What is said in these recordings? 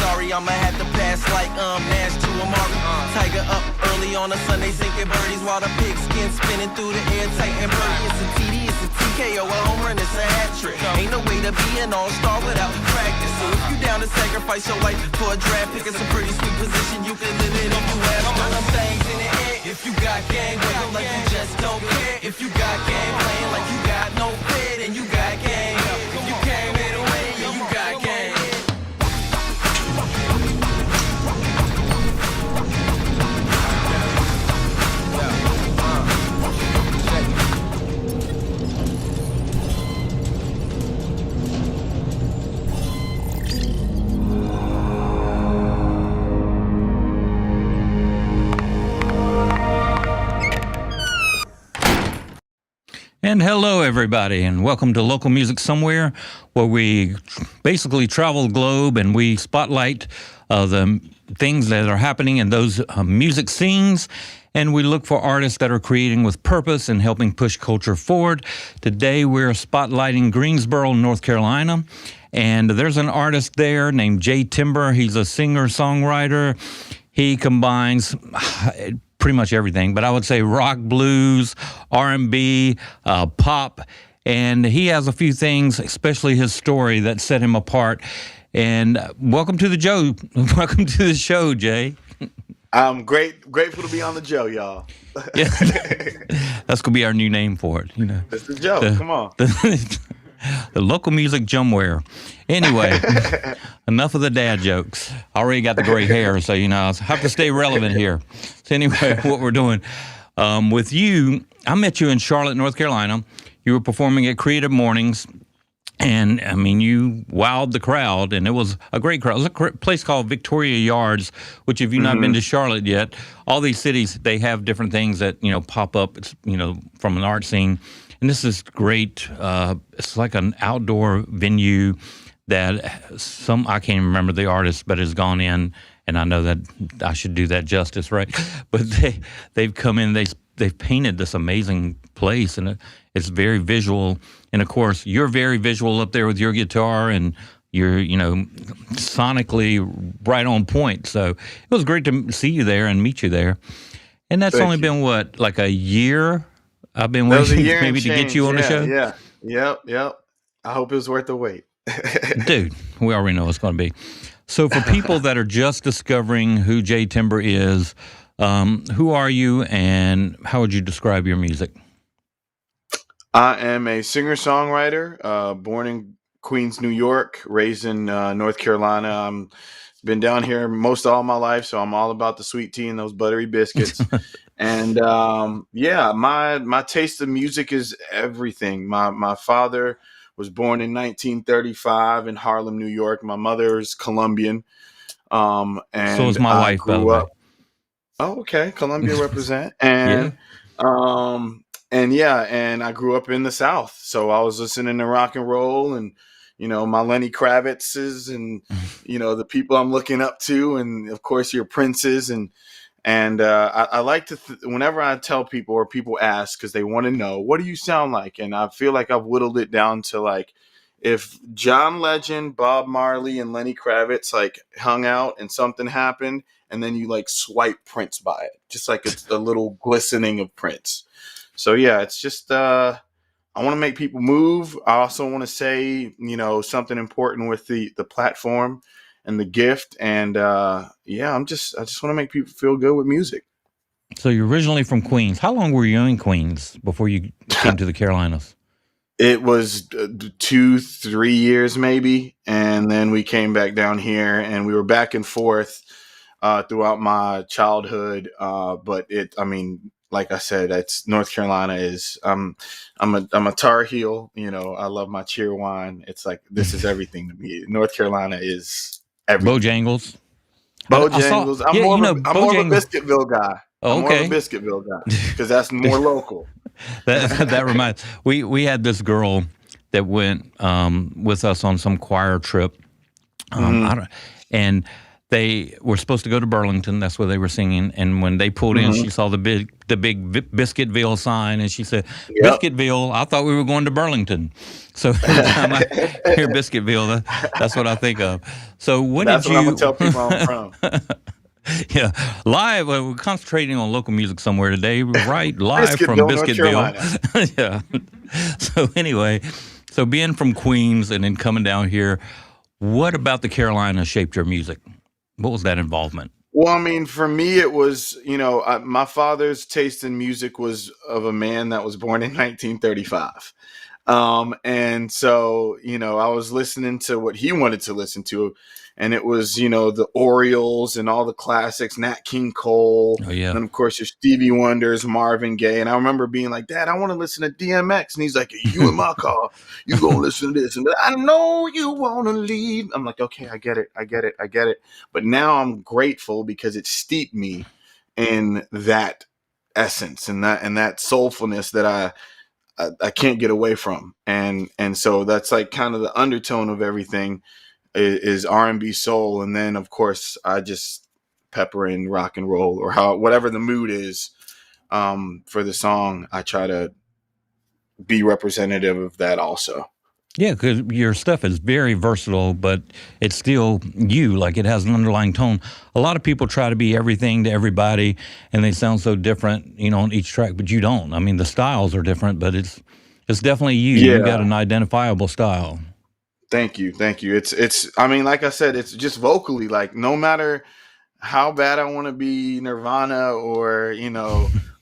sorry, I'ma have to pass like Nash to Amari. Tiger up early on a Sunday, sinking birdies while the pigskin spinning through the air, tight and birdie. It's a TD, it's a TKO, a home run, it's a hat trick. Ain't no way to be an all-star without practice. So if you down to sacrifice your life for a draft pick, it's a pretty sweet position. You can live it if you have some things in the air. If you got game, wave like you just don't care. If you got game, playing like you got no fit, and you got game. If you came here to win, yeah, you got game. And hello, everybody, and welcome to Local Music Somewhere, where we basically travel the globe and we spotlight the things that are happening in those music scenes, and we look for artists that are creating with purpose and helping push culture forward. Today, we're spotlighting Greensboro, North Carolina, and there's an artist there named Jay Timber. He's a singer-songwriter. He combines pretty much everything, but I would say rock, blues, R&B, pop, and he has a few things, especially his story, that set him apart. And welcome to the show, Jay. I'm grateful to be on the Joe, y'all. Yeah. That's gonna be our new name for it, you know. It's the Joe. Come on. The local music jumware. Anyway, enough of the dad jokes. I already got the gray hair, so you know I have to stay relevant here. So anyway, what we're doing with you, I met you in Charlotte, North Carolina. You were performing at Creative Mornings, and I mean you wowed the crowd, and it was a great crowd. It was a place called Victoria Yards, which if you've not been to Charlotte yet, all these cities they have different things that pop up, from an art scene. And this is great. It's like an outdoor venue that I can't even remember the artist, but has gone in, and I know that I should do that justice, right? But they've come in, they've painted this amazing place, and it's very visual. And of course, you're very visual up there with your guitar, and you're sonically right on point. So it was great to see you there and meet you there. And that's only been what, like a year? I've been waiting maybe to get you on the show. Yeah. Yep. I hope it was worth the wait. Dude, we already know it's going to be. So for people that are just discovering who Jay Timber is, who are you and how would you describe your music? I am a singer-songwriter, born in Queens, New York, raised in North Carolina. I'm been down here most all my life, so I'm all about the sweet tea and those buttery biscuits. And my taste of music is everything. My father was born in 1935 in Harlem, New York. My mother's Colombian. And so is my wife, by the way. Oh, okay. Colombia represent. And and I grew up in the South. So I was listening to rock and roll and my Lenny Kravitz's and, the people I'm looking up to. And of course your Princes. And I like to, whenever I tell people or people ask, cause they want to know, what do you sound like? And I feel like I've whittled it down to like, if John Legend, Bob Marley and Lenny Kravitz like hung out and something happened and then you like swipe Prince by it, just like it's the little glistening of Prince. So yeah, it's just, I want to make people move. I also want to say, something important with the platform and the gift. And I just want to make people feel good with music. So you're originally from Queens. How long were you in Queens before you came to the Carolinas? It was 2-3 years maybe. And then we came back down here and we were back and forth throughout my childhood. Like I said, it's North Carolina is, I'm a Tar Heel, I llove my cheer wine. It's like, this is everything to me. North Carolina is everything. Bojangles. Bojangles. I'm more of a Biscuitville guy. I'm more of a Biscuitville guy because that's more local. that reminds, we had this girl that went with us on some choir trip. And they were supposed to go to Burlington. That's where they were singing. And when they pulled in, she saw the big Biscuitville sign, and she said, Yep. "Biscuitville, I thought we were going to Burlington." So every time I hear Biscuitville, that's what I think of. So when That's did what I'm you? gonna tell people I'm from. Yeah, live. We're concentrating on local music somewhere today, right? Live from Biscuitville, North Carolina. Biscuitville. Yeah. So anyway, so being from Queens and then coming down here, what about the Carolinas shaped your music? What was that involvement? Well, I mean, for me, it was, my father's taste in music was of a man that was born in 1935. And so, I was listening to what he wanted to listen to. And it was, the Orioles and all the classics, Nat King Cole. Oh, yeah. And of course, your Stevie Wonders, Marvin Gaye. And I remember being like, Dad, I want to listen to DMX. And he's like, you in my car, you going to listen to this. And I know you want to leave. I'm like, okay, I get it. But now I'm grateful because it steeped me in that essence and that soulfulness that I can't get away from. And so that's like kind of the undertone of everything is R&B soul. And then of course I just pepper in rock and roll or whatever the mood is for the song. I try to be representative of that also. Yeah, because your stuff is very versatile, but it's still you. Like it has an underlying tone. A lot of people try to be everything to everybody, and they sound so different, on each track. But you don't. I mean, the styles are different, but it's definitely you. Yeah. You got an identifiable style. Thank you. It's. I mean, like I said, it's just vocally. Like no matter how bad I want to be Nirvana, or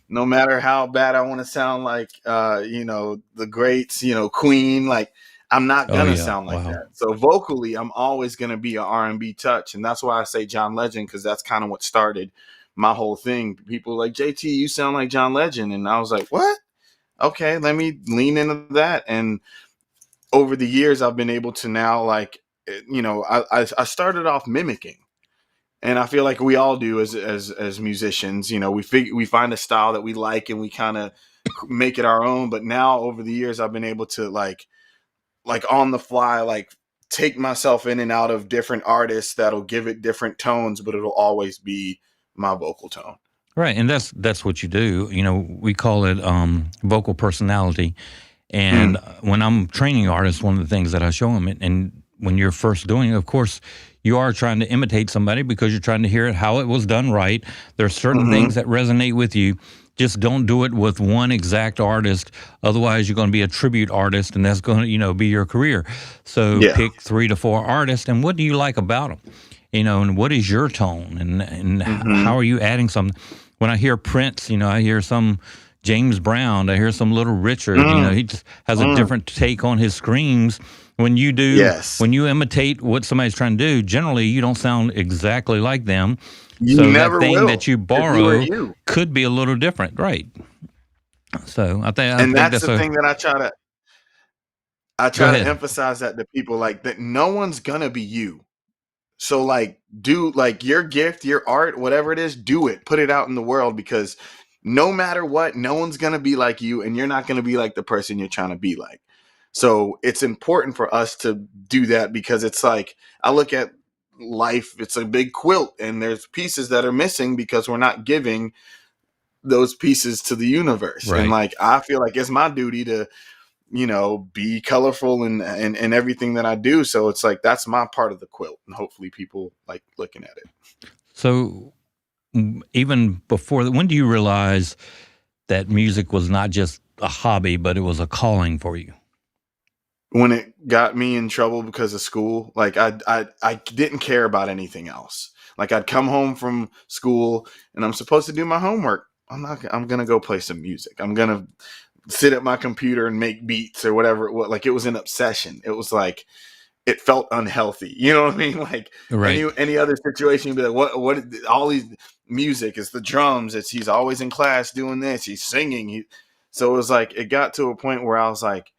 no matter how bad I want to sound like the greats, Queen, like. I'm not gonna sound like that. So vocally, I'm always gonna be an R&B touch, and that's why I say John Legend, because that's kind of what started my whole thing. People were like, JT, you sound like John Legend, and I was like, what? Okay, let me lean into that. And over the years, I've been able to now, like, I started off mimicking, and I feel like we all do as musicians. We find a style that we like, and we kind of make it our own. But now, over the years, I've been able to like on the fly, like take myself in and out of different artists that'll give it different tones, but it'll always be my vocal tone. Right, and that's what you do. We call it vocal personality. And when I'm training artists, one of the things that I show them, and when you're first doing it, of course, you are trying to imitate somebody because you're trying to hear it how it was done right. There are certain things that resonate with you. Just don't do it with one exact artist. Otherwise, you're going to be a tribute artist, and that's going to, be your career. So pick 3 to 4 artists, and what do you like about them? And what is your tone, and how are you adding something? When I hear Prince, I hear some James Brown, I hear some Little Richard. He just has a different take on his screams. When you do, when you imitate what somebody's trying to do, generally you don't sound exactly like them. So never that thing will, that you borrow could be a little different, right? So I think that's the thing that I try to emphasize that to people, like that no one's gonna be you. So like do like your gift, your art, whatever it is, do it, put it out in the world, because no matter what, no one's gonna be like you, and you're not gonna be like the person you're trying to be like. So it's important for us to do that, because it's like I look at life, it's a big quilt, and there's pieces that are missing because we're not giving those pieces to the universe. Right. And like I feel like it's my duty to be colorful and everything that I do. So it's like that's my part of the quilt, and hopefully people like looking at it. So even before when do you realize that music was not just a hobby, but it was a calling for you? When it got me in trouble because of school, like I didn't care about anything else. Like I'd come home from school and I'm supposed to do my homework. I'm going to go play some music. I'm going to sit at my computer and make beats or whatever it was. Like it was an obsession. It was like, it felt unhealthy. You know what I mean? Like any other situation, you'd be like, what, all these music is the drums. He's always in class doing this. He's singing. So it was like, it got to a point where I was like,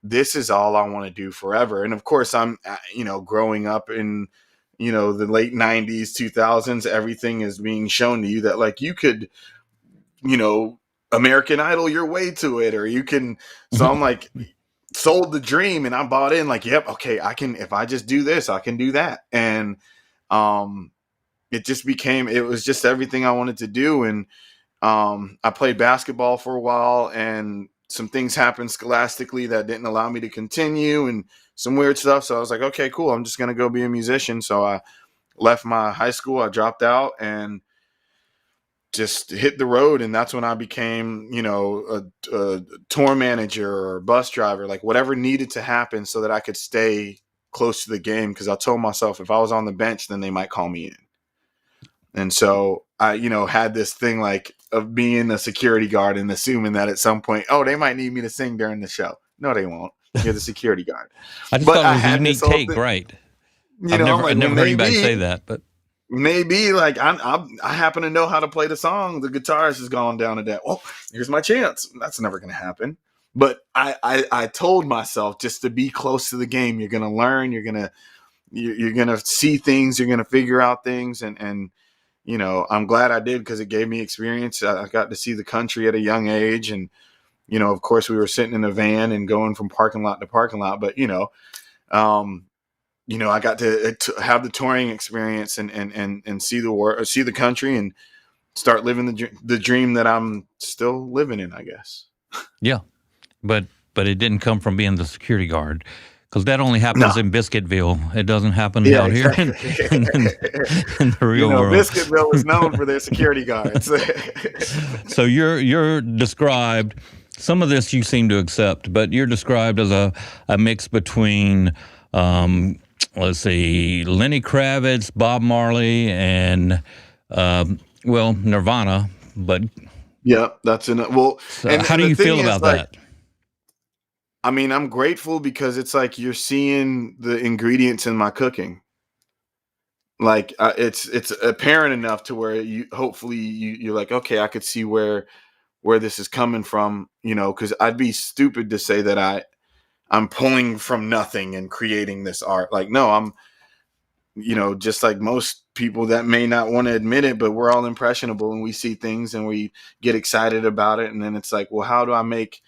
this is all I want to do forever. And of course I'm, growing up in, the late 90s, 2000s, everything is being shown to you that like you could, American Idol your way to it, or you can. So I'm like, sold the dream, and I bought in like, yep, okay, I can, if I just do this, I can do that. And it just became, it was just everything I wanted to do. And I played basketball for a while, and some things happened scholastically that didn't allow me to continue, and some weird stuff. So I was like, okay, cool. I'm just going to go be a musician. So I left my high school. I dropped out and just hit the road. And that's when I became, a tour manager or bus driver, like whatever needed to happen so that I could stay close to the game. Cause I told myself if I was on the bench, then they might call me in. And so I, had this thing like of being a security guard and assuming that at some point, oh, they might need me to sing during the show. No, they won't. You're the security guard. I just thought it was a unique take, right? I've never heard anybody say that, but maybe like I happen to know how to play the song. The guitarist has gone down to that. Well, here's my chance. That's never going to happen. But I told myself just to be close to the game. You're going to learn. You're going to see things. You're going to figure out things. And I'm glad I did, because it gave me experience. I got to see the country at a young age. And, of course, we were sitting in a van and going from parking lot to parking lot. But, I got to have the touring experience and see the world, see the country, and start living the dream that I'm still living in, I guess. Yeah, but it didn't come from being the security guard, because that only happens in Biscuitville. It doesn't happen out here in the real world. Biscuitville is known for their security guards. So you're described. Some of this you seem to accept, but you're described as a mix between. Let's see, Lenny Kravitz, Bob Marley, and Nirvana. But yeah, that's well. So and how do you feel about that? I mean, I'm grateful, because it's like you're seeing the ingredients in my cooking. Like it's apparent enough to where you're like, okay, I could see where this is coming from. Because I'd be stupid to say that I'm pulling from nothing and creating this art. Like, no, I'm, just like most people that may not want to admit it, but we're all impressionable and we see things and we get excited about it. And then it's like, well, how do I make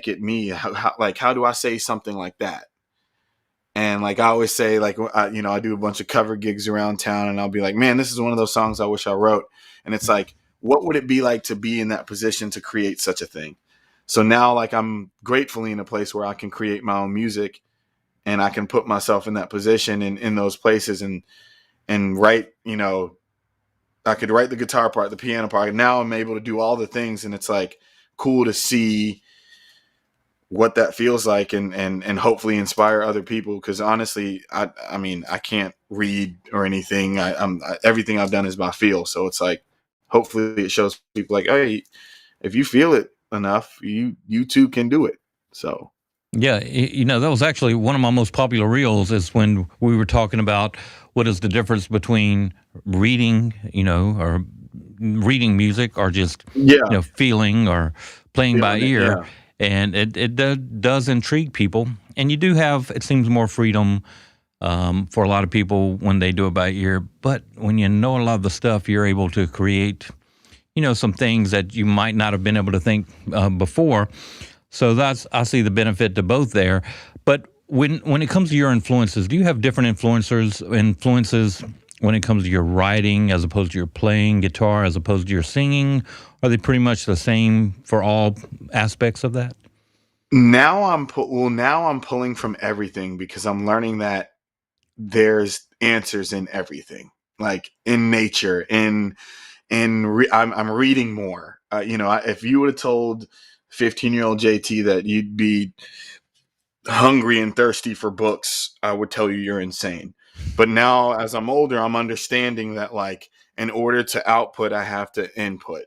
it me? How do I say something like that? And like I always say, like, I do a bunch of cover gigs around town, and I'll be like, man, this is one of those songs I wish I wrote. And it's like, what would it be like to be in that position to create such a thing? So now, like, I'm gratefully in a place where I can create my own music, and I can put myself in that position and in those places and write, I could write the guitar part, the piano part. And now I'm able to do all the things, and it's like cool to see what that feels like and hopefully inspire other people. Cause honestly, I mean, I can't read or anything. Everything I've done is by feel. So it's like, hopefully it shows people like, hey, if you feel it enough, you too can do it. So yeah, that was actually one of my most popular reels, is when we were talking about what is the difference between reading, or reading music, or just feeling or playing by ear. Yeah. And it does intrigue people, and you do have, it seems, more freedom for a lot of people when they do it by ear. But when you know a lot of the stuff, you're able to create some things that you might not have been able to think before. So I see the benefit to both there. But when it comes to your influences, do you have different influences when it comes to your writing as opposed to your playing guitar, as opposed to your singing? Are they pretty much the same for all aspects of that? Now I'm pulling from everything, because I'm learning that there's answers in everything, like in nature, I'm reading more. If you would have told 15-year-old JT that you'd be hungry and thirsty for books, I would tell you you're insane. But now, as I'm older, I'm understanding that, like, in order to output, I have to input.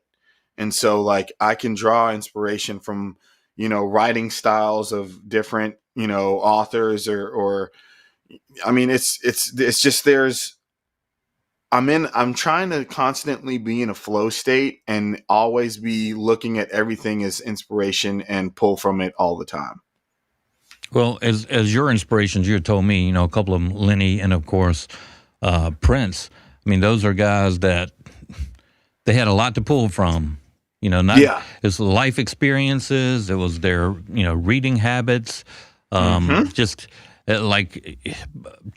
And so, like, I can draw inspiration from, writing styles of different, authors or I mean, it's just I'm trying to constantly be in a flow state and always be looking at everything as inspiration and pull from it all the time. Well, as your inspirations, you told me, a couple of them, Lenny and of course Prince. I mean, those are guys that they had a lot to pull from. It's life experiences. It was their reading habits, just like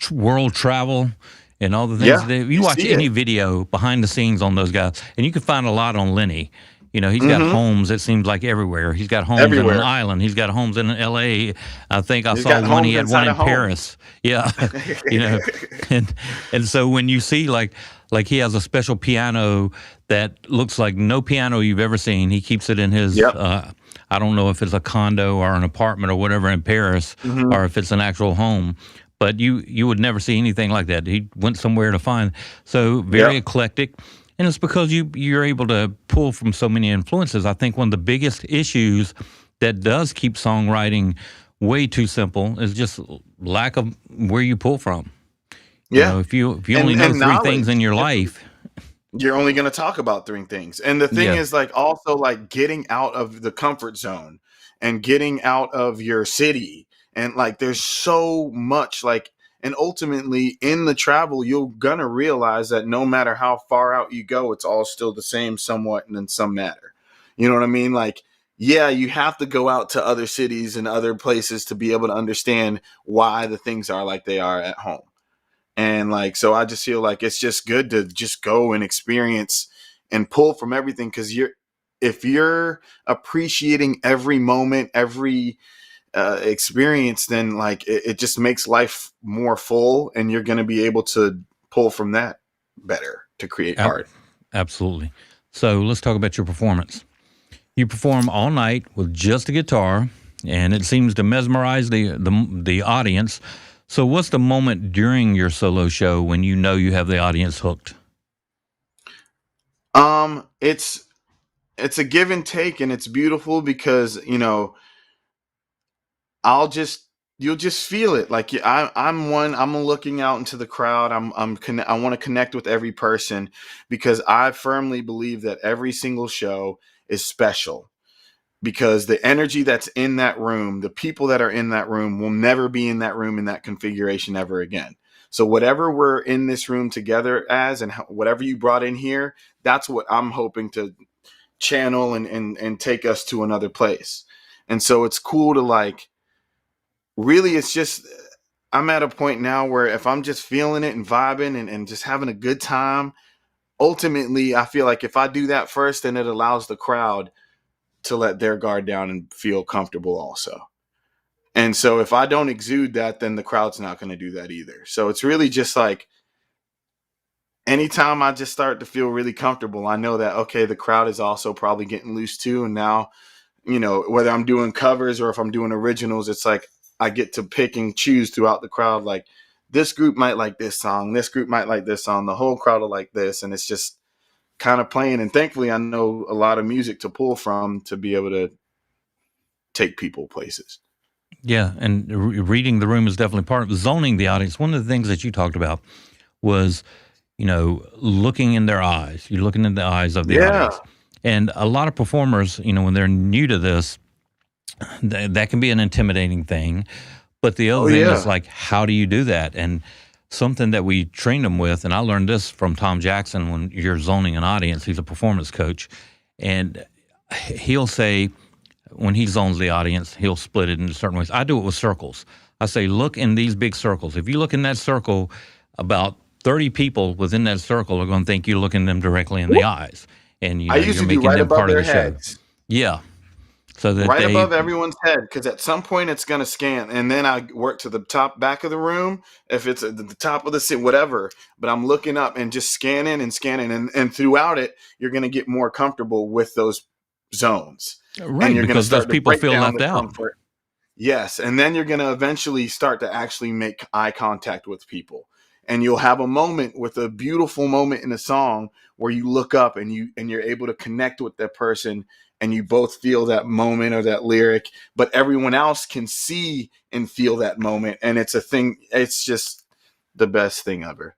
world travel. and all the things Yeah, that you you watch see any it. video behind the scenes on those guys, and you can find a lot on Lenny. You know, he's got Hmm. homes, it seems like everywhere. He's got homes in an Everywhere. island. He's got homes in LA. I think I He's saw got one. He homes had one inside in of homes. Paris. Yeah. You know, and so when you see like he has a special piano that looks like no piano you've ever seen. He keeps it in his Yep. I don't know if it's a condo or an apartment or whatever in Paris, Hmm. or if it's an actual home. But you would never see anything like that. He went somewhere to find. So very Yep. eclectic. And it's because you're able to pull from so many influences. I think one of the biggest issues that does keep songwriting way too simple is just lack of where you pull from. You Yeah. know, if you only know And three things in knowledge. your life, You're only going to talk about three things. And the thing yeah, is, like, also like getting out of the comfort zone and getting out of your city. And like, there's so much like, and ultimately in the travel, you're going to realize that no matter how far out you go, it's all still the same somewhat and in some matter. You know what I mean? Like, yeah, you have to go out to other cities and other places to be able to understand why the things are like they are at home. And like, so I just feel like it's just good to just go and experience and pull from everything. Cause if you're appreciating every moment, every experience, then like it just makes life more full and you're going to be able to pull from that better to create ab- art. absolutely. So let's talk about your performance. You perform all night with just a guitar, and it seems to mesmerize the audience. So, what's the moment during your solo show when you know you have the audience hooked? It's a give and take, and it's beautiful because I'll just you'll just feel it. Like I'm looking out into the crowd. I want to connect with every person because I firmly believe that every single show is special because the energy that's in that room, the people that are in that room will never be in that room in that configuration ever again. So whatever we're in this room together as and whatever you brought in here, that's what I'm hoping to channel and take us to another place. And so it's cool to like really it's just I'm at a point now where if I'm just feeling it and vibing and just having a good time, ultimately I feel like if I do that first, then it allows the crowd to let their guard down and feel comfortable also. And so if I don't exude that, then the crowd's not going to do that either. So it's really just like anytime I just start to feel really comfortable, I know that okay, the crowd is also probably getting loose too. And now whether I'm doing covers or if I'm doing originals, it's like I get to pick and choose throughout the crowd. Like this group might like this song, this group might like this song, the whole crowd will like this. And it's just kind of playing. And thankfully, I know a lot of music to pull from to be able to take people places. Yeah, and reading the room is definitely part of zoning the audience. One of the things that you talked about was, looking in their eyes. You're looking in the eyes of the Yeah. audience. And a lot of performers, when they're new to this, that can be an intimidating thing. But the Oh, other thing is yeah. like, how do you do that? And something that we trained them with, and I learned this from Tom Jackson when you're zoning an audience, he's a performance coach. And he'll say, when he zones the audience, he'll split it into certain ways. I do it with circles. I say, look in these big circles. If you look in that circle, about 30 people within that circle are going to think you're looking them directly in the eyes. And, I you're usually do making right them above part of their the show. heads. Yeah. So that Right they, above everyone's head, because at some point it's going to scan, and then I work to the top back of the room. If it's at the top of the seat, whatever. But I'm looking up and just scanning, and throughout it, you're going to get more comfortable with those zones, and right, you're going to because those start to people break feel down left the out. comfort. Yes, and then you're going to eventually start to actually make eye contact with people. And you'll have a moment with a beautiful moment in a song where you look up and you're able to connect with that person and you both feel that moment or that lyric, but everyone else can see and feel that moment, and it's a thing, it's just the best thing ever.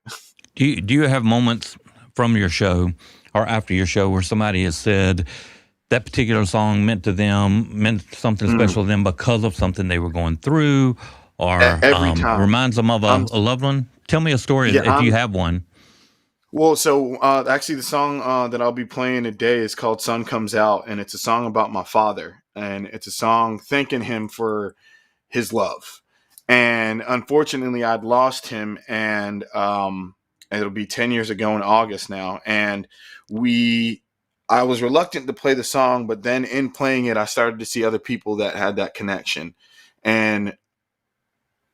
Do you have moments from your show or after your show where somebody has said that particular song meant something Mm. special to them because of something they were going through, or Every time. reminds them of I'm a loved one? Tell me a story yeah, if you have one. well, so actually, the song that I'll be playing today is called "Sun Comes Out," and it's a song about my father, and it's a song thanking him for his love. And unfortunately, I'd lost him, and it'll be 10 years ago in August now. And I was reluctant to play the song, but then in playing it, I started to see other people that had that connection, and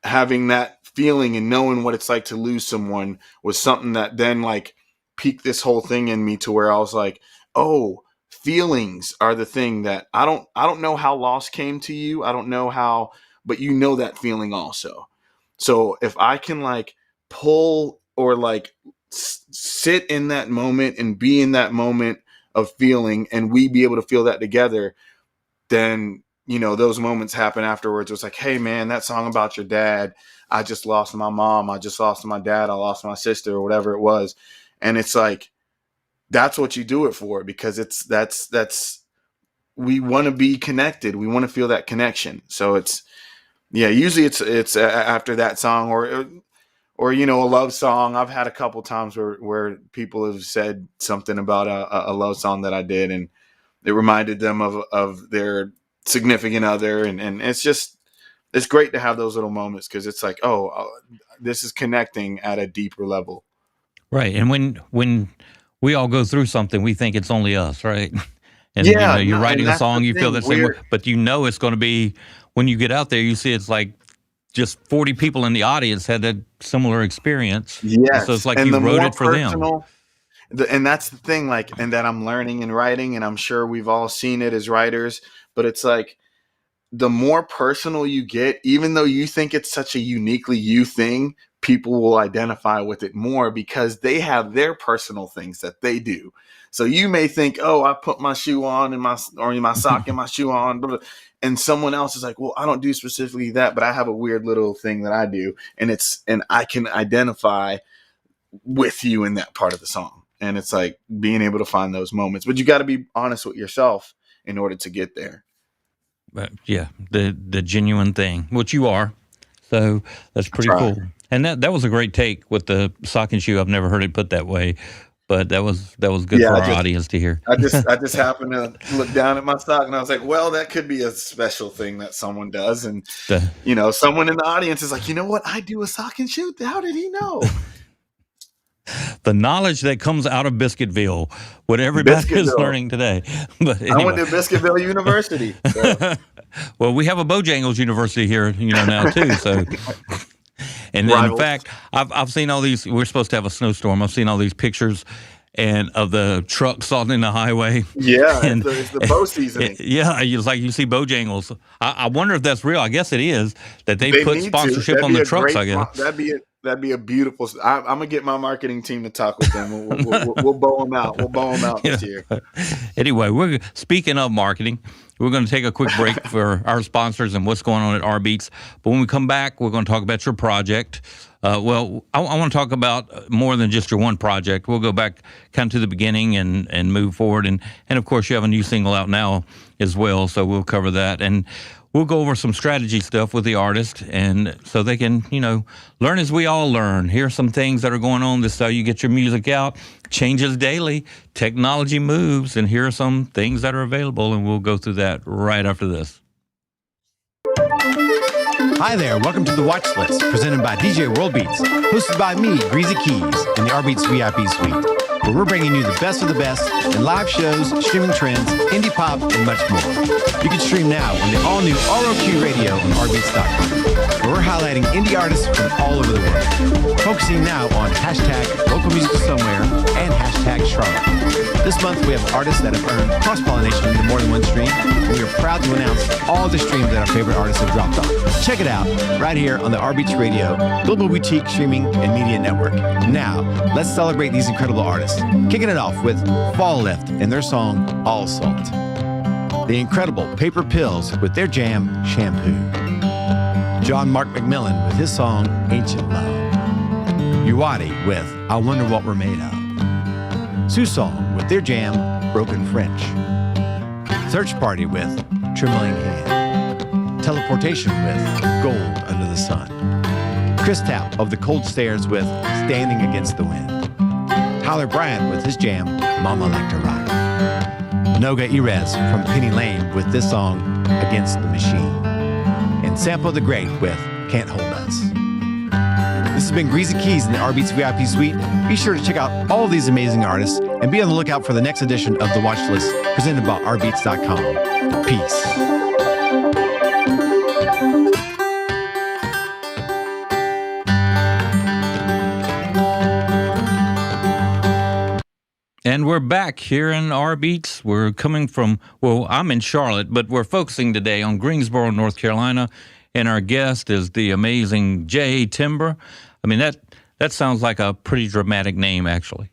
having that feeling and knowing what it's like to lose someone was something that then like piqued this whole thing in me to where I was like, oh, feelings are the thing that I don't know how loss came to you. I don't know how, but you know that feeling also. So if I can like pull or like sit in that moment and be in that moment of feeling, and we be able to feel that together, then, you know, those moments happen afterwards. It's like, hey man, that song about your dad, I just lost my mom, I just lost my dad, I lost my sister, or whatever it was. And it's like, that's what you do it for, because that's we want to be connected. We want to feel that connection. So it's, yeah, usually it's after that song or, you know, a love song. I've had a couple times where people have said something about a love song that I did, and it reminded them of their significant other. And it's just, it's great to have those little moments, because it's like, oh, this is connecting at a deeper level. Right. And when we all go through something, we think it's only us, right? And Yeah, you're writing a song, you feel the same way, We're- but you know it's going to be, when you get out there, you see it's like just 40 people in the audience had a similar experience. Yes. So it's like and you the wrote more it for them. And that's the thing, like, and that I'm learning and writing, and I'm sure we've all seen it as writers, but it's like, the more personal you get, even though you think it's such a uniquely you thing, people will identify with it more because they have their personal things that they do. So you may think, oh, I put my shoe on and my sock and my shoe on, blah, blah. And someone else is like, well, I don't do specifically that, but I have a weird little thing that I do, and I can identify with you in that part of the song. And it's like being able to find those moments, but you got to be honest with yourself in order to get there. But yeah, the genuine thing, which you are. So that's pretty cool. And that was a great take with the sock and shoe. I've never heard it put that way, but that was good for our audience to hear. I just happened to look down at my sock, and I was like, well, that could be a special thing that someone does. And, you know, someone in the audience is like, you know what? I do a sock and shoe. How did he know? The knowledge that comes out of Biscuitville, what everybody is learning today. But anyway. I went to Biscuitville University. So. Well, we have a Bojangles University here, you know, now too. So, and in fact, I've seen all these. We're supposed to have a snowstorm. I've seen all these pictures and of the trucks on in the highway. Yeah, and, it's the bow seasoning. Yeah, it's like you see Bojangles. I wonder if that's real. I guess it is, that they put sponsorship on the trucks. I guess that'd be a beautiful. I'm gonna get my marketing team to talk with them. We'll bow them out. We'll bow them out this year. Anyway, we're speaking of marketing. We're going to take a quick break for our sponsors and what's going on at Our Beats. But when we come back, we're going to talk about your project. I want to talk about more than just your one project. We'll go back kind of to the beginning and move forward. And of course, you have a new single out now as well, so we'll cover that. And we'll go over some strategy stuff with the artist, and so they can, you know, learn as we all learn. Here's some things that are going on. This is how you get your music out. Changes daily. Technology moves, and here are some things that are available, and we'll go through that right after this. Hi there, welcome to The Watch List, presented by DJ World Beats, hosted by me, Greasy Keys, in the Our Beats VIP Suite, where we're bringing you the best of the best in live shows, streaming trends, indie pop, and much more. You can stream now on the all-new ROQ Radio on rbeats.com, where we're highlighting indie artists from all over the world, focusing now on hashtag local music somewhere and hashtag Charlotte. This month, we have artists that have earned cross-pollination into more than one stream, and we are proud to announce all the streams that our favorite artists have dropped on. Check it out right here on the Our Beats Radio, Global Boutique Streaming and Media Network. Now, let's celebrate these incredible artists, kicking it off with Fall Lift and their song, All Salt. The incredible Paper Pills with their jam, Shampoo. John Mark McMillan with his song, Ancient Love. Uwadi with I Wonder What We're Made Of. Susong with their jam, Broken French. Search Party with Trembling Hand. Teleportation with Gold Under the Sun. Chris Tapp of the Cold Stairs with Standing Against the Wind. Tyler Bryant with his jam, Mama Like to Rock. Noga Erez from Penny Lane with this song, Against the Machine. And Sample the Great with Can't Hold Us. This has been Greasy Keys in the R-Beats VIP Suite. Be sure to check out all of these amazing artists and be on the lookout for the next edition of The Watch List presented by rbeats.com. Peace. And we're back here in our beats. We're coming from, well, I'm in Charlotte, but we're focusing today on Greensboro, North Carolina. And our guest is the amazing Jay Timber. I mean, that sounds like a pretty dramatic name, actually.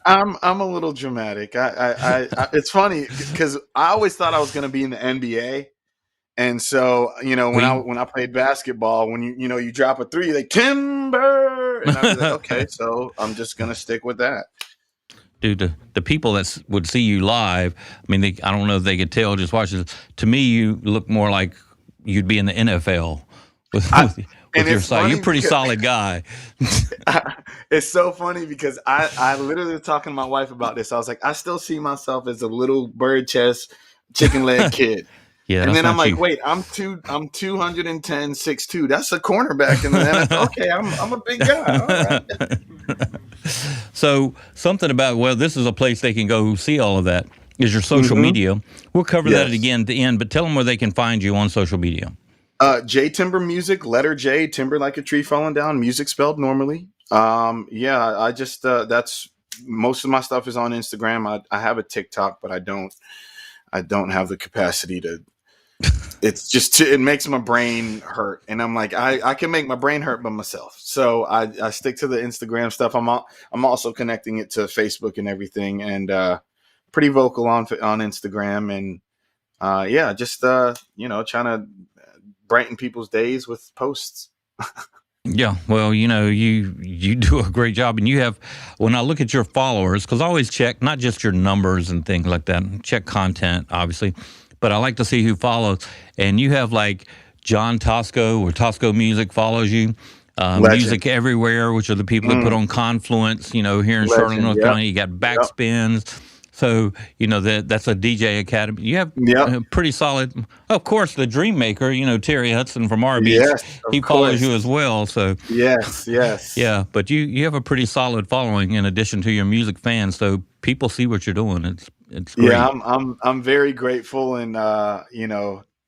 I'm a little dramatic. I it's funny because I always thought I was going to be in the NBA. And so, you know, when I played basketball, when you drop a three, like Timber, and I was like, okay, so I'm just going to stick with that. Dude, the people that would see you live, I mean, I don't know if they could tell just watching this. To me, you look more like you'd be in the NFL with your side. You're a pretty solid guy. It's so funny because I literally was talking to my wife about this. I was like, I still see myself as a little bird chest, chicken leg kid. Yeah, and then I'm like, wait, I'm 210, 6'2". That's a cornerback in the NFL. Okay, I'm a big guy. All right. So something about, well, this is a place they can go see all of that, is your social media. We'll cover that again at the end, but tell them where they can find you on social media. J Timber Music, letter J, timber like a tree falling down, music spelled normally. I just, that's, most of my stuff is on Instagram. I have a TikTok, but I don't have the capacity to, it's just, it makes my brain hurt. And I'm like, I can make my brain hurt by myself. So I stick to the Instagram stuff. I'm also connecting it to Facebook and everything, and pretty vocal on Instagram. And just, trying to brighten people's days with posts. Yeah, well, you do a great job, and you have, when I look at your followers, because I always check not just your numbers and things like that, check content, obviously, but I like to see who follows, and you have like John Tosco, or Tosco Music follows you, Music Everywhere, which are the people that put on Confluence, here in Charlotte, North Carolina. You got Backspins. So, that's a DJ Academy. You have a pretty solid, of course, the Dream Maker, Terry Hudson from R Beats. Yes, he follows you as well. So yes. Yeah, but you have a pretty solid following in addition to your music fans. So people see what you're doing. It's great. Yeah, I'm very grateful, and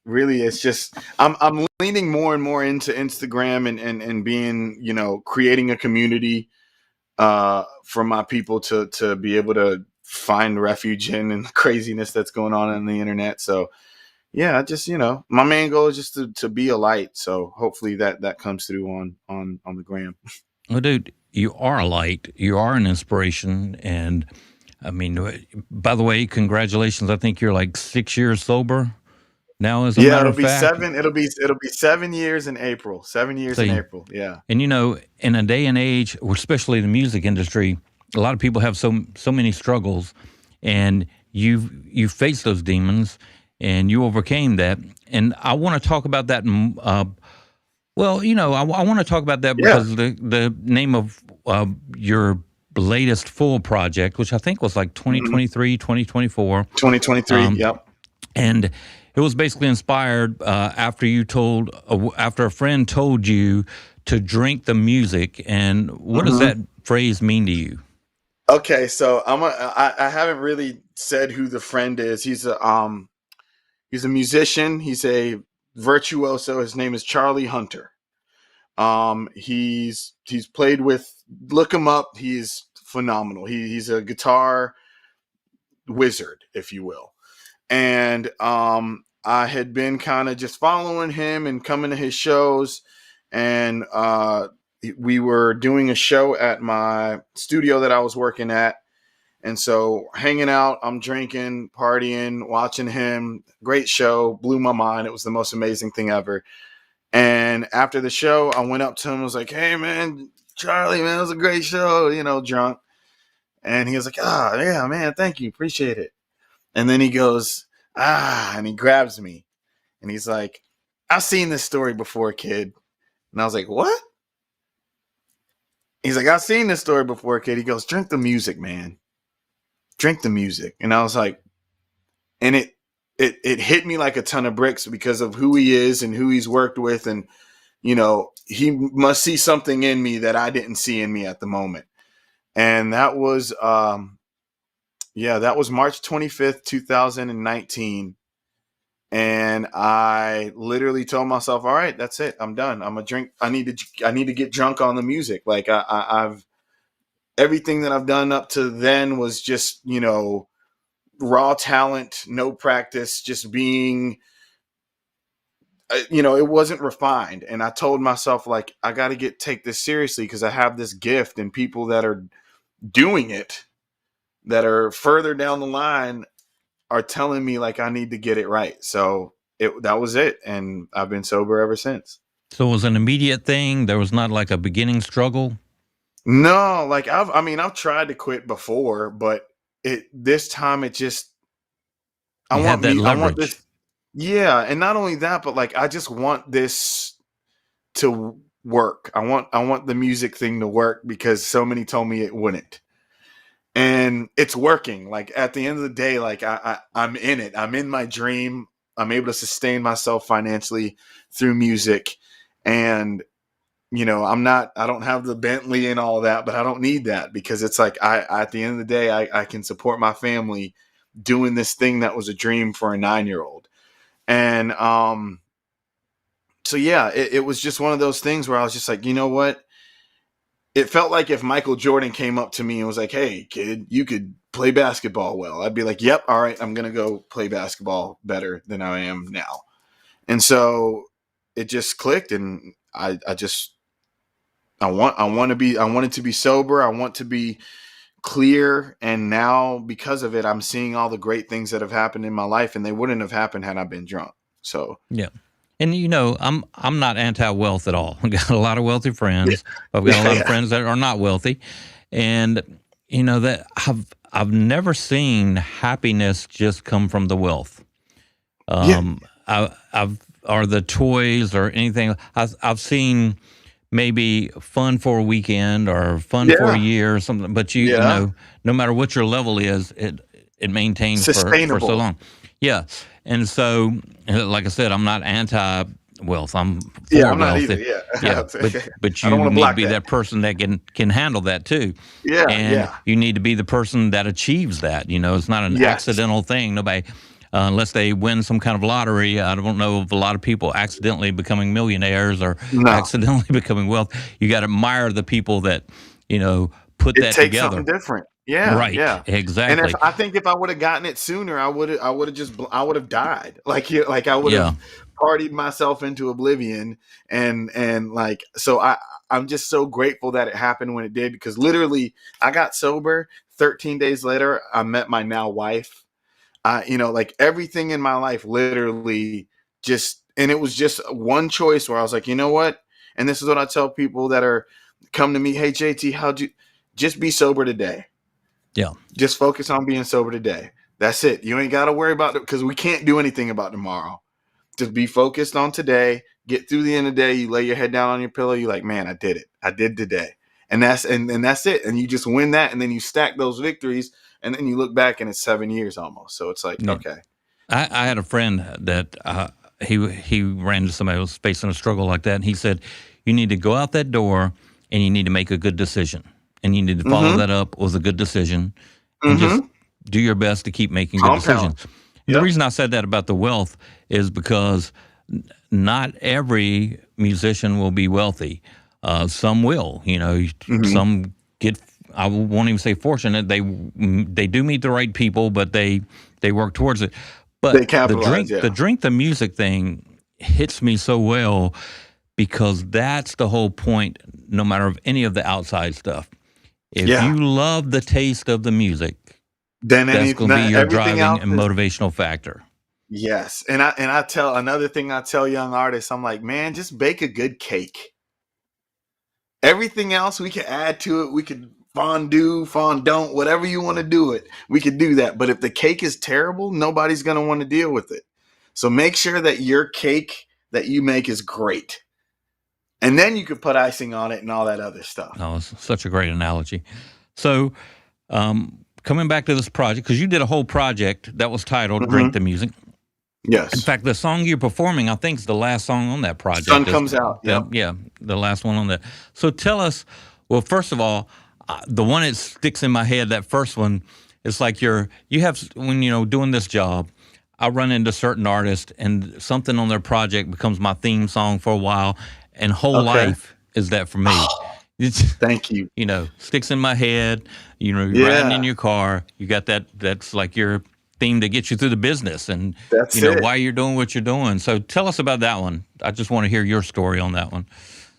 really it's just I'm leaning more and more into Instagram and being, creating a community for my people to be able to find refuge in and the craziness that's going on the internet. So yeah, just, my main goal is just to be a light. So hopefully that comes through on the gram. Well, dude, you are a light. You are an inspiration. And I mean, by the way, congratulations. I think you're like 6 years sober now, as a matter of fact. It'll be 7 years in April. 7 years in April. Yeah. And in a day and age, especially the music industry, a lot of people have so many struggles, and you faced those demons and you overcame that. And I want to talk about that. I want to talk about that because the name of your latest full project, which I think was like 2023, 2024. 2023, yep. And it was basically inspired after a friend told you to drink the music. And what does that phrase mean to you? Okay, so I haven't really said who the friend is. He's a musician. He's a virtuoso. His name is Charlie Hunter. He's played with, look him up. He's phenomenal. He's a guitar wizard, if you will. And I had been kind of just following him and coming to his shows, and we were doing a show at my studio that I was working at. And so hanging out, I'm drinking, partying, watching him. Great show, blew my mind. It was the most amazing thing ever. And after the show, I went up to him and was like, hey, man, Charlie, man, it was a great show, drunk. And he was like, yeah, man, thank you. Appreciate it. And then he goes, and he grabs me. And he's like, I've seen this story before, kid. And I was like, what? He's like, I've seen this story before, kid. He goes, drink the music, man. Drink the music. And I was like, and it hit me like a ton of bricks because of who he is and who he's worked with. And, he must see something in me that I didn't see in me at the moment. And that was, that was March 25th, 2019. And I literally told myself, all right, that's it. I'm done. I'm a drink. I need to get drunk on the music. Like I've everything that I've done up to then was just, raw talent, no practice, just being, it wasn't refined. And I told myself, like, I got to take this seriously because I have this gift, and people that are doing it, that are further down the line, are telling me like I need to get it right. So that was it. And I've been sober ever since. So it was an immediate thing. There was not like a beginning struggle. No, like I've tried to quit before, but this time it just, I want this. Yeah. And not only that, but like, I just want this to work. I want the music thing to work because so many told me it wouldn't. And it's working. Like at the end of the day, like I'm in it. I'm in my dream. I'm able to sustain myself financially through music. And, I don't have the Bentley and all that, but I don't need that because it's like, at the end of the day, I can support my family doing this thing that was a dream for a 9-year-old. And, so yeah, it was just one of those things where I was just like, you know what? It felt like if Michael Jordan came up to me and was like, hey, kid, you could play basketball well. I'd be like, yep, all right, I'm going to go play basketball better than I am now. And so it just clicked, and I wanted to be sober. I want to be clear. And now because of it, I'm seeing all the great things that have happened in my life, and they wouldn't have happened had I been drunk. So, yeah. And I'm not anti-wealth at all. I've got a lot of wealthy friends. I've got a lot of friends that are not wealthy, and that I've never seen happiness just come from the wealth. Or the toys or anything. I've seen maybe fun for a weekend or fun for a year or something. But no matter what your level is, it maintains for so long. Yeah. And so, like I said, I'm not anti-wealth. I'm for I'm not wealth. either. But you need to be that person that can handle that too. Yeah. And you need to be the person that achieves that. It's not an accidental thing. Nobody, unless they win some kind of lottery, I don't know of a lot of people accidentally becoming millionaires or accidentally becoming wealth. You got to admire the people that, put that together. It takes something different. Yeah. Right. Yeah. Exactly. And I think if I would have gotten it sooner, I would have died. Like I would have partied myself into oblivion. And like, so I'm just so grateful that it happened when it did, because literally I got sober 13 days later. I met my now wife. Like everything in my life literally and it was just one choice where I was like, you know what? And this is what I tell people that are come to me. Hey, JT, how'd you just be sober today? Yeah. Just focus on being sober today. That's it. You ain't got to worry about it because we can't do anything about tomorrow. Just be focused on today. Get through the end of the day. You lay your head down on your pillow. You're like, man, I did it. I did today. And that's it. And you just win that. And then you stack those victories. And then you look back and it's 7 years almost. So it's like, okay. I had a friend that he ran into somebody who was facing a struggle like that. And he said, you need to go out that door and you need to make a good decision. And you need to follow that up with a good decision and just do your best to keep making good decisions. The reason I said that about the wealth is because not every musician will be wealthy. Some will, some get, I won't even say fortunate. They do meet the right people, but they work towards it. But the drink the music thing hits me so well because that's the whole point, no matter of any of the outside stuff. If you love the taste of the music, then that's going to be your driving and motivational factor. Yes. And I tell another thing I tell young artists, I'm like, man, just bake a good cake. Everything else we can add to it. We could fondant, whatever you want to do it. We could do that. But if the cake is terrible, nobody's going to want to deal with it. So make sure that your cake that you make is great. And then you could put icing on it and all that other stuff. Oh, it's such a great analogy. So coming back to this project, because you did a whole project that was titled Drink the Music. In Yes. fact, the song you're performing, I think, is the last song on that Sun project. comes out. Yep. Yeah, the last one on that. So tell us. Well, first of all, the one that sticks in my head, that first one, it's like you have when doing this job. I run into certain artists, and something on their project becomes my theme song for a while, and whole Okay. life is that for me. It's Thank you. sticks in my head. You're riding in Yeah, your car. You got that. That's like your theme to get you through the business, and that's it. why you're doing what you're doing. So tell us about that one. I just want to hear your story on that one.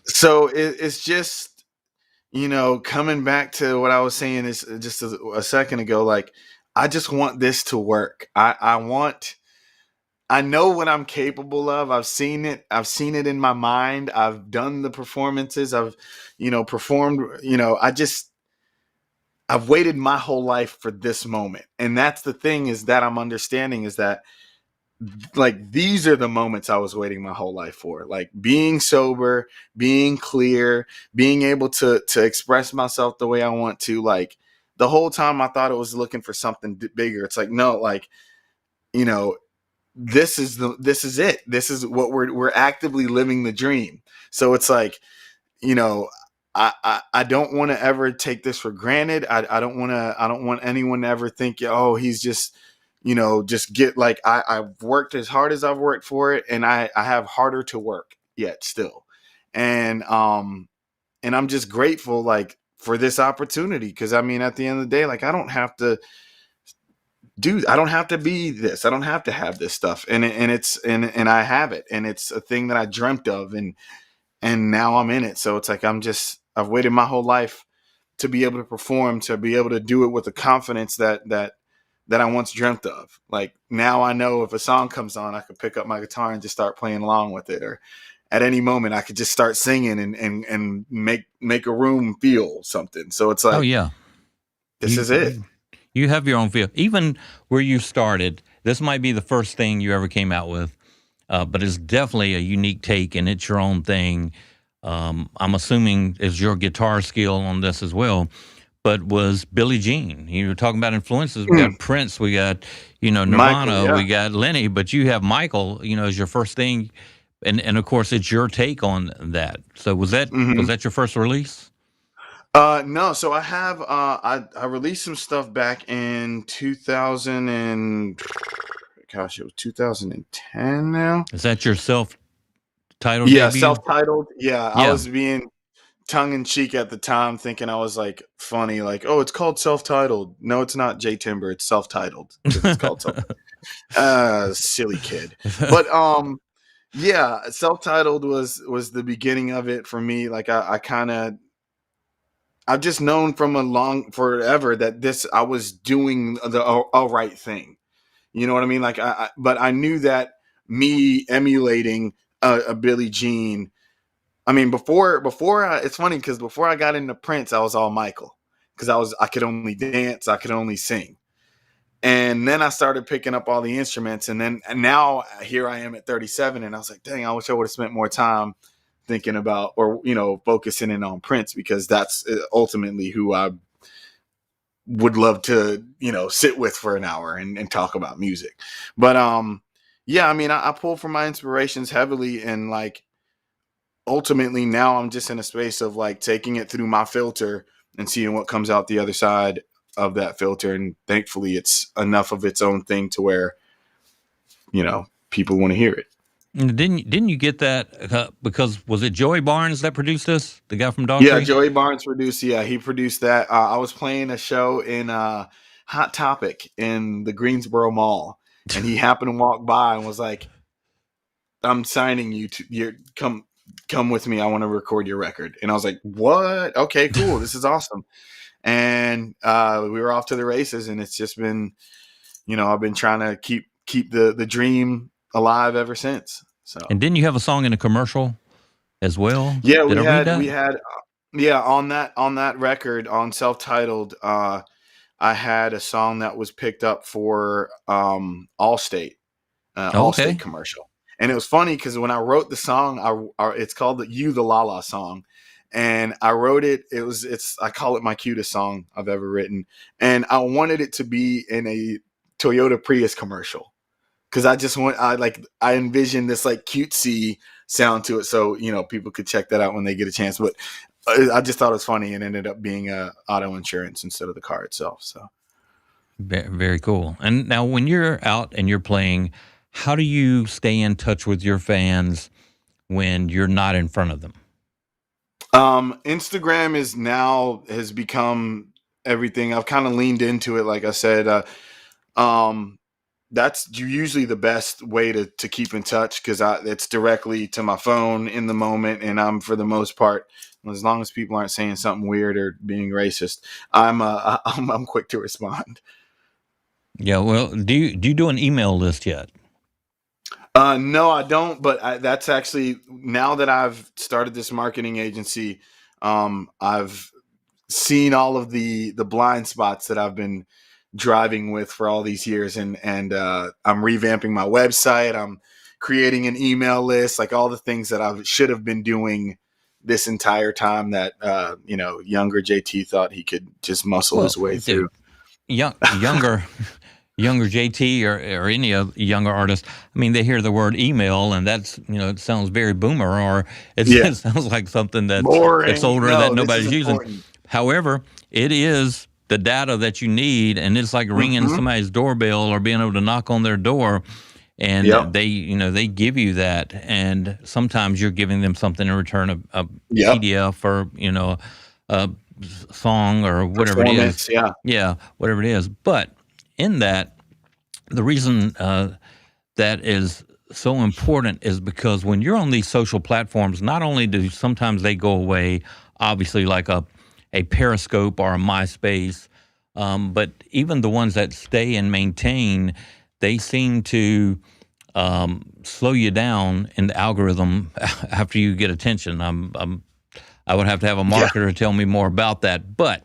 So it's just, coming back to what I was saying is just a second ago, like, I just want this to work. I know what I'm capable of. I've seen it. I've seen it in my mind. I've done the performances. I've, performed, I've waited my whole life for this moment. And that's the thing, is that I'm understanding, is that, like, these are the moments I was waiting my whole life for, like being sober, being clear, being able to express myself the way I want to. Like, the whole time I thought it was looking for something bigger. It's like, no, like, you know, this is it. This is what we're actively living the dream. So it's like, you know, I don't want to ever take this for granted. I don't want anyone to ever think, oh, he's just, just get, like, I've worked as hard as I've worked for it, and I have harder to work yet still. And I'm just grateful, like, for this opportunity. Cause I mean, at the end of the day, like, I don't have to be this. I don't have to have this stuff. And I have it, and it's a thing that I dreamt of, and now I'm in it. So it's like, I've waited my whole life to be able to perform, to be able to do it with the confidence that I once dreamt of. Like, now I know if a song comes on, I could pick up my guitar and just start playing along with it. Or at any moment I could just start singing and make a room feel something. So it's like, Oh yeah, this is it. You have your own feel. Even where you started, this might be the first thing you ever came out with, but it's definitely a unique take, and it's your own thing. I'm assuming is your guitar skill on this as well, but was Billie Jean. You were talking about influences. We got Prince, we got, Nirvana, Michael, yeah. we got Lenny, but you have Michael, as your first thing. And of course, it's your take on that. So was that your first release? No. So I have, I released some stuff back in 2000 and, gosh, it was 2010 now. Is that your self-titled Yeah. debut? Self-titled. Yeah. I Yeah. was being tongue in cheek at the time, thinking I was, like, funny, like, oh, it's called self-titled. No, it's not J Timber. It's self-titled. It's called self. Silly kid. But yeah, self-titled was the beginning of it for me. Like, I've just known from forever that I was doing the all right thing. You know what I mean? Like, but I knew that me emulating a Billie Jean. I mean, it's funny because before I got into Prince, I was all Michael, because I could only dance, I could only sing. And then I started picking up all the instruments, and now here I am at 37, and I was like, dang, I wish I would have spent more time thinking about, or, focusing in on Prince, because that's ultimately who I would love to, sit with for an hour and talk about music. But yeah, I mean, I pull from my inspirations heavily, and, like, ultimately now I'm just in a space of, like, taking it through my filter and seeing what comes out the other side of that filter. And thankfully it's enough of its own thing to where, people want to hear it. Didn't you get that because was it Joey Barnes that produced this? The guy from Dog Yeah, Tree? Joey Barnes produced. Yeah, he produced that. I was playing a show in Hot Topic in the Greensboro Mall, and he happened to walk by and was like, "I'm signing you to come with me. I want to record your record." And I was like, "What? Okay, cool. This is awesome." And we were off to the races, and it's just been, I've been trying to keep the dream alive ever since. So. And didn't you have a song in a commercial as well? Yeah, Did we had yeah, on that record, on Self-Titled, I had a song that was picked up for Allstate, Allstate commercial. And it was funny because when I wrote the song, it's called the You the La La song. And I wrote it. I call it my cutest song I've ever written. And I wanted it to be in a Toyota Prius commercial, because I envisioned this like cutesy sound to it, so people could check that out when they get a chance. But I just thought it was funny, and ended up being auto insurance instead of the car itself. So Very cool. And now, when you're out and you're playing, how do you stay in touch with your fans when you're not in front of them? Instagram has become everything. I've kind of leaned into it, like I said. That's usually the best way to keep in touch, because it's directly to my phone in the moment, and I'm, for the most part, as long as people aren't saying something weird or being racist, I'm quick to respond. Yeah. Well, do you do an email list yet? No, I don't. But that's actually, now that I've started this marketing agency, I've seen all of the blind spots that I've been driving with for all these years, and I'm revamping my website. I'm creating an email list, like all the things that I should have been doing this entire time that younger JT thought he could just muscle his way through. Younger JT or any younger artist, I mean, they hear the word email, and that's, it sounds very boomer, or it sounds like something that's older that nobody's using. Important. However, it is the data that you need, and it's like ringing somebody's doorbell or being able to knock on their door, and they give you that, and sometimes you're giving them something in return, a PDF or a song or whatever it is. Whatever it is. But in that, the reason that is so important is because when you're on these social platforms, not only do sometimes they go away, obviously, like a Periscope or a MySpace, but even the ones that stay and maintain, they seem to slow you down in the algorithm after you get attention. I would have to have a marketer tell me more about that, but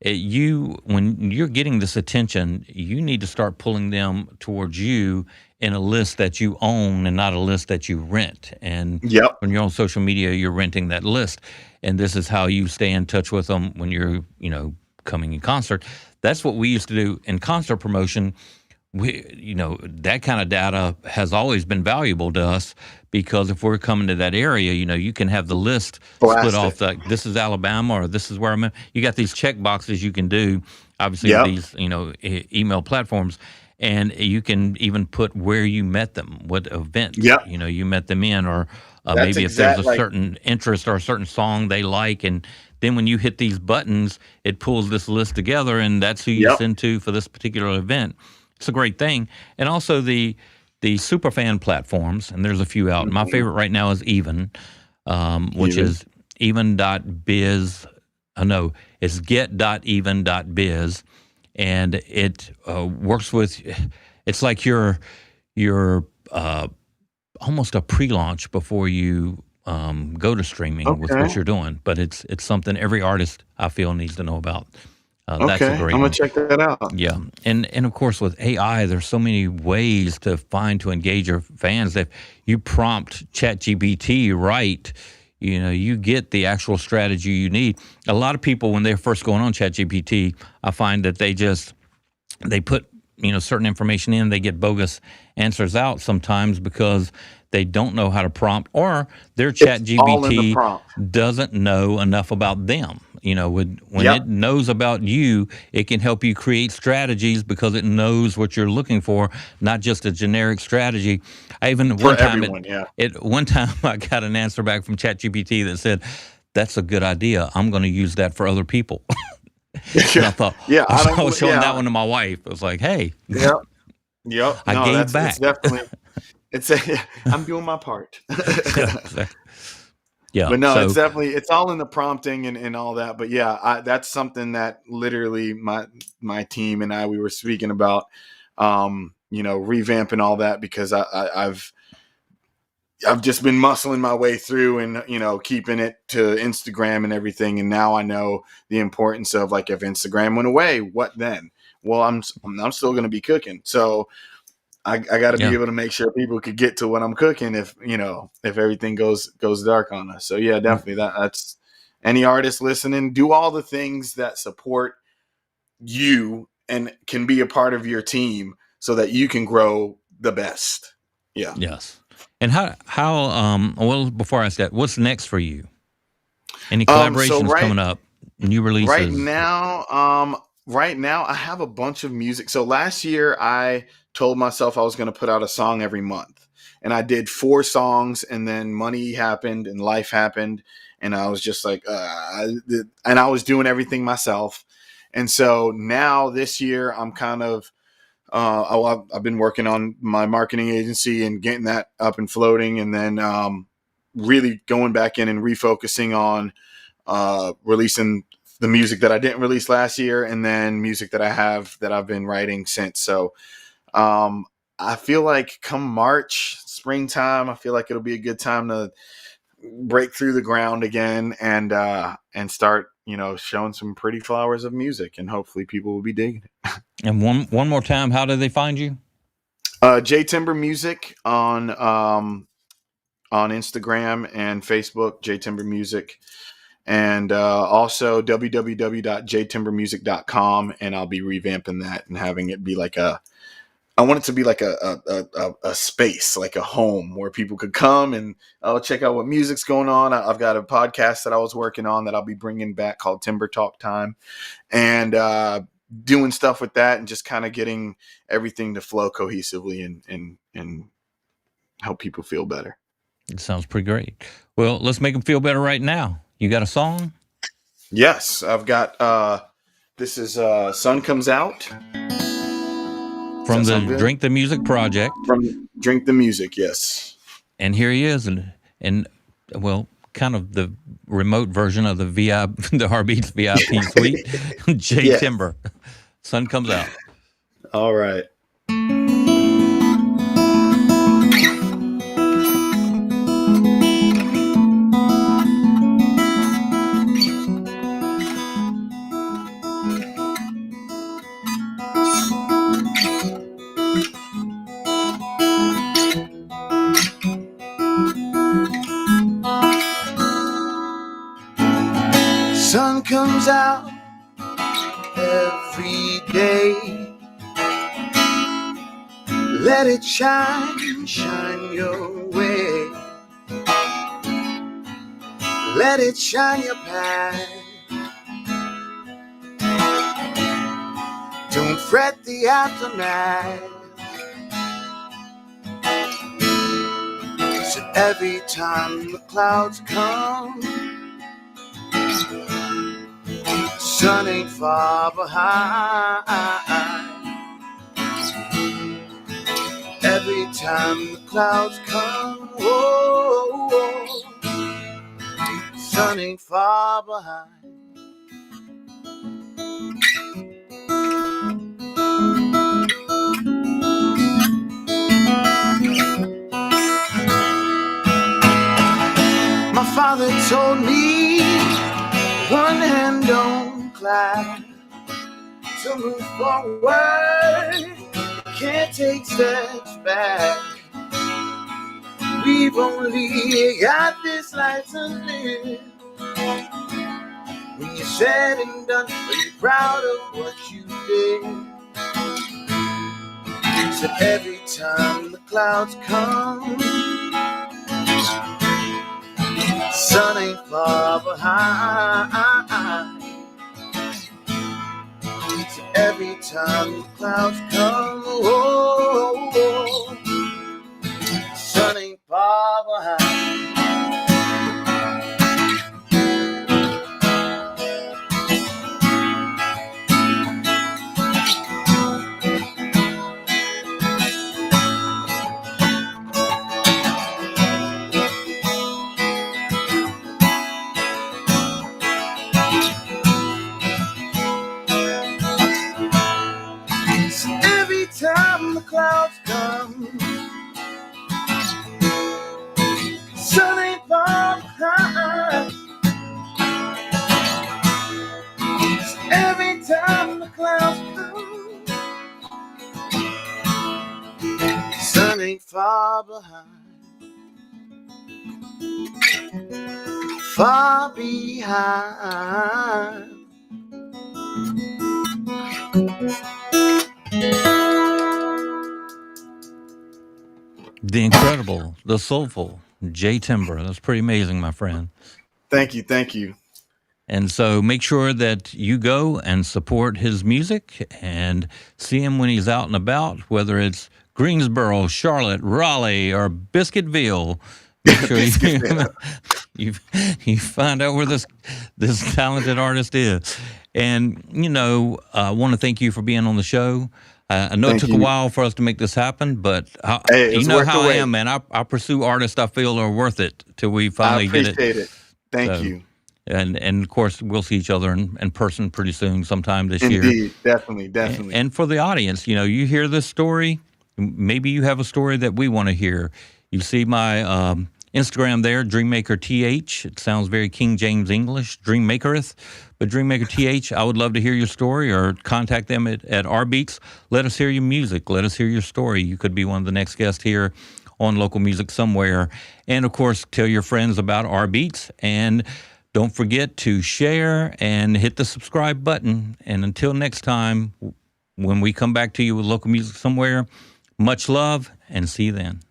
when you're getting this attention, you need to start pulling them towards you in a list that you own and not a list that you rent. And when you're on social media, you're renting that list. And this is how you stay in touch with them when you're, coming in concert. That's what we used to do in concert promotion. That kind of data has always been valuable to us, because if we're coming to that area, you can have the list split off, like this is Alabama or this is where I'm at. You got these check boxes you can do, obviously, these, email platforms, and you can even put where you met them, what event, you met them in, or maybe if there's a certain interest or a certain song they like, and then when you hit these buttons, it pulls this list together, and that's who you send to for this particular event. It's a great thing. And also the superfan platforms, and there's a few out. My favorite right now is Even, which is even.biz. No, it's get.even.biz, and it works with. It's like you're almost a pre-launch before you go to streaming with what you're doing. But it's something every artist, I feel, needs to know about. That's a great I'm gonna check that out. Yeah, and of course with AI, there's so many ways to engage your fans. If you prompt ChatGPT right, you get the actual strategy you need. A lot of people, when they're first going on ChatGPT, I find that they put certain information in, they get bogus answers out sometimes because they don't know how to prompt, or their ChatGPT doesn't know enough about them. When it knows about you, it can help you create strategies because it knows what you're looking for, not just a generic strategy. One time I got an answer back from ChatGPT that said, "That's a good idea. I'm going to use that for other people." And I thought, I was showing that one to my wife. I was like, "Hey, I gave back." It's definitely. I'm doing my part. But no, it's definitely, it's all in the prompting and all that. But that's something that literally my team and we were speaking about, revamping all that, because I've just been muscling my way through and, keeping it to Instagram and everything. And now I know the importance of, like, if Instagram went away, what then? Well, I'm still going to be cooking. So I got to be able to make sure people could get to what I'm cooking if everything goes dark on us. So definitely that's any artist listening, do all the things that support you and can be a part of your team so that you can grow the best. Yeah. Yes. And well, before I ask that, what's next for you? Any So collaborations coming up? New releases? Right now I have a bunch of music. So last year I told myself I was going to put out a song every month, and I did 4 songs, and then money happened and life happened. And I was just like, and I was doing everything myself. And so now this year I'm kind of, I've been working on my marketing agency and getting that up and floating. And then really going back in and refocusing on releasing the music that I didn't release last year, and then music that I've been writing since. So I feel like come March, springtime, I feel like it'll be a good time to break through the ground again and start, showing some pretty flowers of music, and hopefully people will be digging it. And one more time, how do they find you? J Timber Music on Instagram and Facebook, J Timber Music, and also www.jtimbermusic.com. And I'll be revamping that and having it be like I want it to be like a space, like a home where people could come and check out what music's going on. I've got a podcast that I was working on that I'll be bringing back called Timber Talk Time, and doing stuff with that, and just kind of getting everything to flow cohesively and help people feel better. It sounds pretty great. Well, let's make them feel better right now. You got a song? Yes, I've got, this is Sun Comes Out. From the Drink the Music project. From Drink the Music, yes. And here he is, and well, kind of the remote version of the Heartbeats VIP suite, J Timber. Sun Comes Out. All right. Sun comes out every day. Let it shine, shine your way. Let it shine your path. Don't fret the aftermath. So every time the clouds come, sun ain't far behind. Every time the clouds come, sun ain't far behind. My father told me, one hand don't clap, to move forward, can't take steps back. We've only got this life to live. When you're said and done, are you proud of what you did? So every time the clouds come, sun ain't far behind. So every time the clouds come, sun ain't far behind. Time the clouds come, sun ain't far behind. Every time the clouds come, sun ain't far behind. Far behind. the incredible, the soulful Jay Timber. That's pretty amazing, my friend. Thank you. Thank you. And so make sure that you go and support his music and see him when he's out and about, whether it's Greensboro, Charlotte, Raleigh, or Biscuitville. Make sure you find out where this talented artist is. And, I want to thank you for being on the show. I know it took a while for us to make this happen, but you know how I am, man. I pursue artists I feel are worth it till we finally get it. I appreciate it. Thank you. And of course, we'll see each other in person pretty soon, sometime this year. Indeed, definitely. And for the audience, you hear this story, maybe you have a story that we want to hear. You see my Instagram there, Dreammaker TH. It sounds very King James English, Dreammakereth. But Dreammaker TH, I would love to hear your story, or contact them at Our Beats. Let us hear your music. Let us hear your story. You could be one of the next guests here on Local Music Somewhere. And of course, tell your friends about Our Beats. And don't forget to share and hit the subscribe button. And until next time, when we come back to you with Local Music Somewhere, much love and see you then.